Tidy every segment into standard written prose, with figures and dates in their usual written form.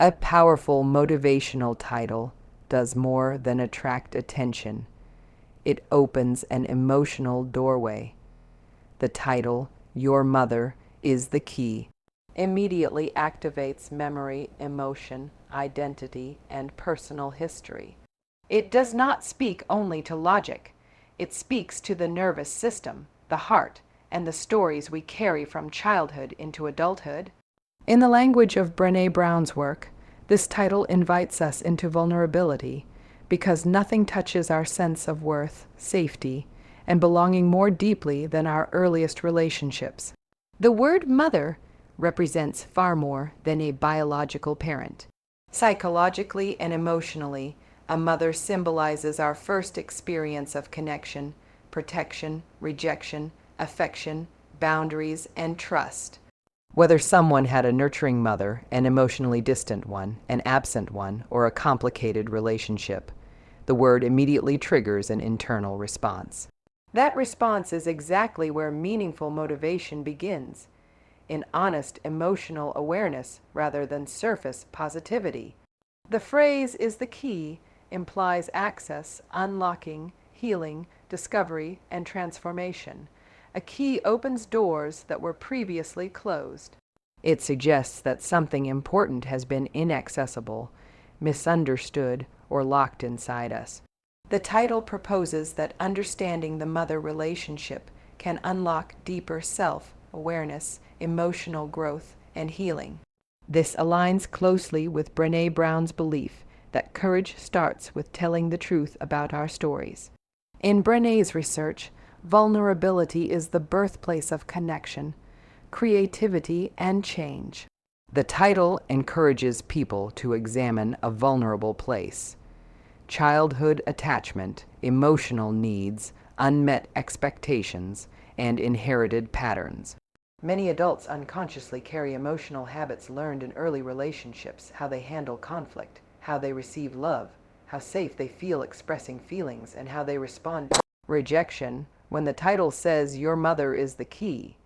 A powerful motivational title does more than attract attention. It opens an emotional doorway. The title, Your Mother is the Key, immediately activates memory, emotion, identity, and personal history. It does not speak only to logic. It speaks to the nervous system, the heart, and the stories we carry from childhood into adulthood. In the language of Brené Brown's work, this title invites us into vulnerability because nothing touches our sense of worth, safety, and belonging more deeply than our earliest relationships. The word mother represents far more than a biological parent. Psychologically and emotionally, a mother symbolizes our first experience of connection, protection, rejection, affection, boundaries, and trust. Whether someone had a nurturing mother, an emotionally distant one, an absent one, or a complicated relationship, the word immediately triggers an internal response. That response is exactly where meaningful motivation begins, in honest emotional awareness rather than surface positivity. The phrase "is the key" implies access, unlocking, healing, discovery, and transformation. A key opens doors that were previously closed. It suggests that something important has been inaccessible, misunderstood, or locked inside us. The title proposes that understanding the mother relationship can unlock deeper self-awareness, emotional growth, and healing. This aligns closely with Brené Brown's belief that courage starts with telling the truth about our stories. In Brené's research, vulnerability is the birthplace of connection, creativity, and change. The title encourages people to examine a vulnerable place. Childhood attachment, emotional needs, unmet expectations, and inherited patterns. Many adults unconsciously carry emotional habits learned in early relationships, how they handle conflict, how they receive love, how safe they feel expressing feelings, and how they respond to rejection. When the title says "Your Mother is the Key,"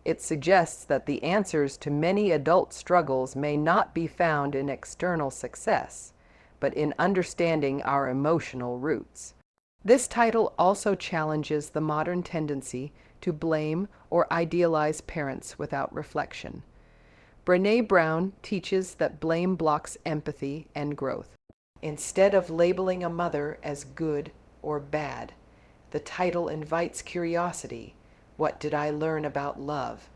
it suggests that the answers to many adult struggles may not be found in external success, but in understanding our emotional roots. This title also challenges the modern tendency to blame or idealize parents without reflection. Brené Brown teaches that blame blocks empathy and growth. Instead of labeling a mother as good or bad, the title invites curiosity. What did I learn about love,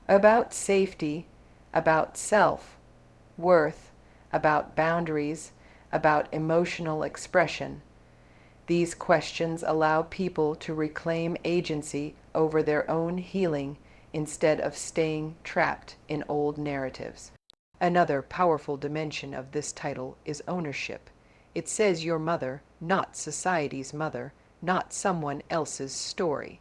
about safety, about self-worth, about boundaries, about emotional expression? These questions allow people to reclaim agency over their own healing instead of staying trapped in old narratives. Another powerful dimension of this title is ownership. It says your mother, not society's mother, not someone else's story.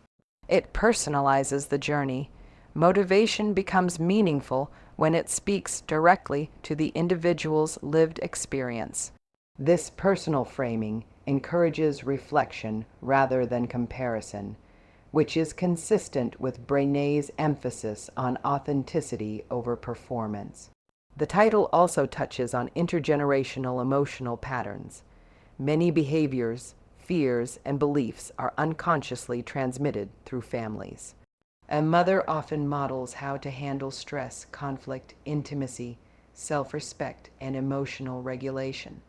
It personalizes the journey. Motivation becomes meaningful when it speaks directly to the individual's lived experience. This personal framing encourages reflection rather than comparison, which is consistent with Brené's emphasis on authenticity over performance. The title also touches on intergenerational emotional patterns. Many behaviors, fears, and beliefs are unconsciously transmitted through families. A mother often models how to handle stress, conflict, intimacy, self-respect, and emotional regulation.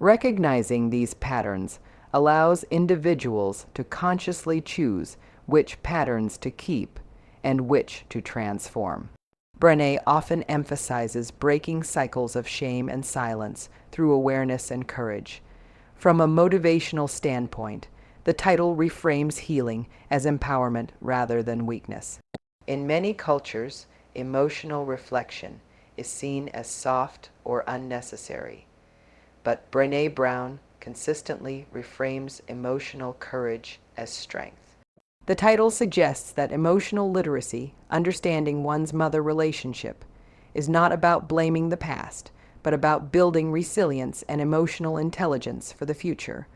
Recognizing these patterns allows individuals to consciously choose which patterns to keep and which to transform. Brené often emphasizes breaking cycles of shame and silence through awareness and courage. From a motivational standpoint, the title reframes healing as empowerment rather than weakness. In many cultures, emotional reflection is seen as soft or unnecessary. But Brené Brown consistently reframes emotional courage as strength. The title suggests that emotional literacy, understanding one's mother relationship, is not about blaming the past, but about building resilience and emotional intelligence for the future.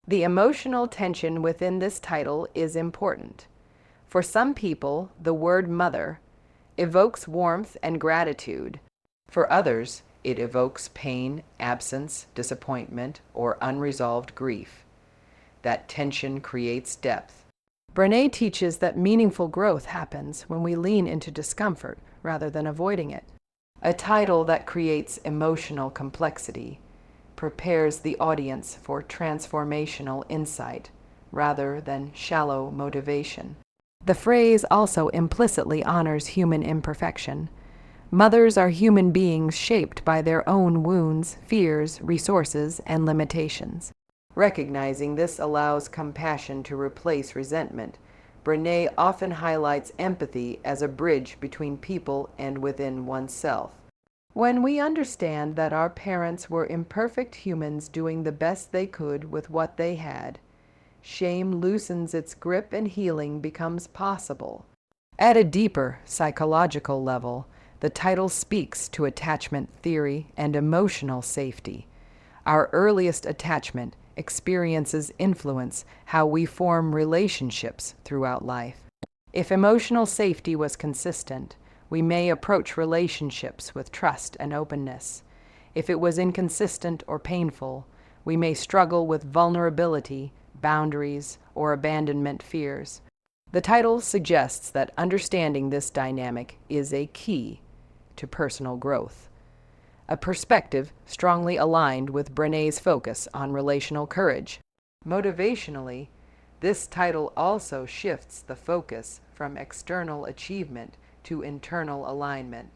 The emotional tension within this title is important. For some people, the word mother evokes warmth and gratitude. For others, It evokes pain, absence, disappointment, or unresolved grief. That tension creates depth. Brené teaches that meaningful growth happens when we lean into discomfort rather than avoiding it. A title that creates emotional complexity prepares the audience for transformational insight rather than shallow motivation. The phrase also implicitly honors human imperfection. Mothers are human beings shaped by their own wounds, fears, resources, and limitations. Recognizing this allows compassion to replace resentment. Brené often highlights empathy as a bridge between people and within oneself. When we understand that our parents were imperfect humans doing the best they could with what they had, shame loosens its grip and healing becomes possible. At a deeper psychological level, the title speaks to attachment theory and emotional safety. Our earliest attachment experiences influence how we form relationships throughout life. If emotional safety was consistent, we may approach relationships with trust and openness. If it was inconsistent or painful, we may struggle with vulnerability, boundaries, or abandonment fears. The title suggests that understanding this dynamic is a key to personal growth, a perspective strongly aligned with Brené's focus on relational courage. Motivationally, this title also shifts the focus from external achievement to internal alignment.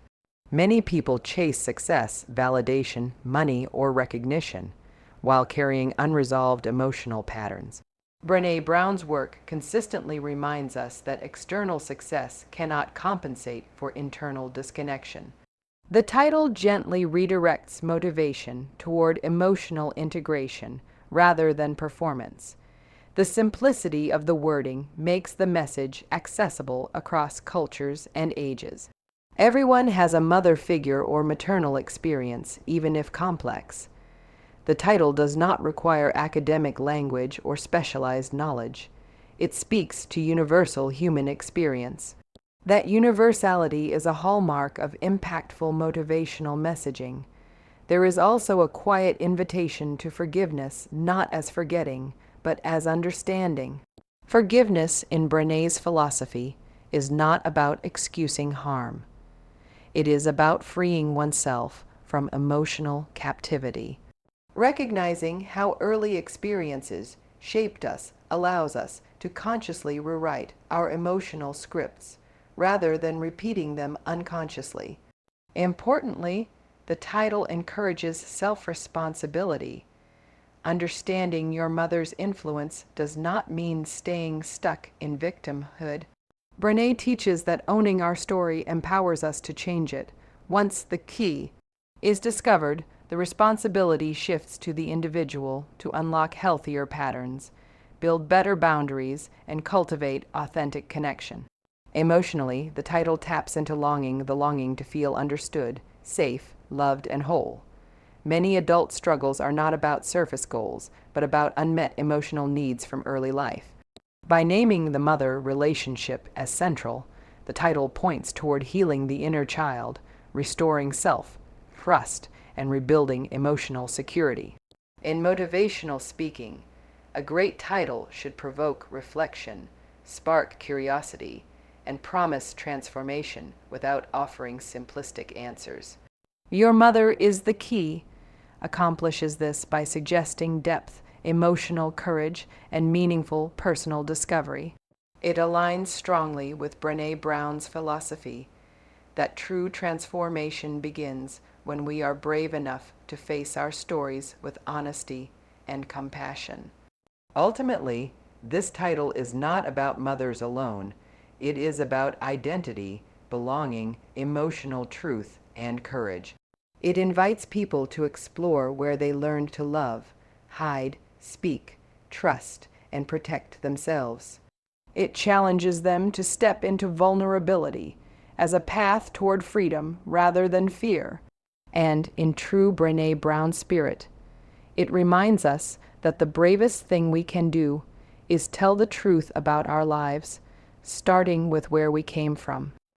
Many people chase success, validation, money, or recognition while carrying unresolved emotional patterns. Brené Brown's work consistently reminds us that external success cannot compensate for internal disconnection. The title gently redirects motivation toward emotional integration rather than performance. The simplicity of the wording makes the message accessible across cultures and ages. Everyone has a mother figure or maternal experience, even if complex. The title does not require academic language or specialized knowledge. It speaks to universal human experience. That universality is a hallmark of impactful motivational messaging. There is also a quiet invitation to forgiveness, not as forgetting, but as understanding. Forgiveness, in Brené's philosophy, is not about excusing harm. It is about freeing oneself from emotional captivity. Recognizing how early experiences shaped us allows us to consciously rewrite our emotional scripts rather than repeating them unconsciously. Importantly, the title encourages self-responsibility. Understanding your mother's influence does not mean staying stuck in victimhood. Brené teaches that owning our story empowers us to change it. Once the key is discovered, the responsibility shifts to the individual to unlock healthier patterns, build better boundaries, and cultivate authentic connection. Emotionally, the title taps into the longing to feel understood, safe, loved, and whole. Many adult struggles are not about surface goals, but about unmet emotional needs from early life. By naming the mother relationship as central, the title points toward healing the inner child, restoring self-trust, and rebuilding emotional security. In motivational speaking, a great title should provoke reflection, spark curiosity, and promise transformation without offering simplistic answers. Your Mother is the Key accomplishes this by suggesting depth, emotional courage, and meaningful personal discovery. It aligns strongly with Brené Brown's philosophy that true transformation begins when we are brave enough to face our stories with honesty and compassion. Ultimately, this title is not about mothers alone. It is about identity, belonging, emotional truth, and courage. It invites people to explore where they learned to love, hide, speak, trust, and protect themselves. It challenges them to step into vulnerability as a path toward freedom rather than fear. And in true Brené Brown spirit, it reminds us that the bravest thing we can do is tell the truth about our lives, starting with where we came from.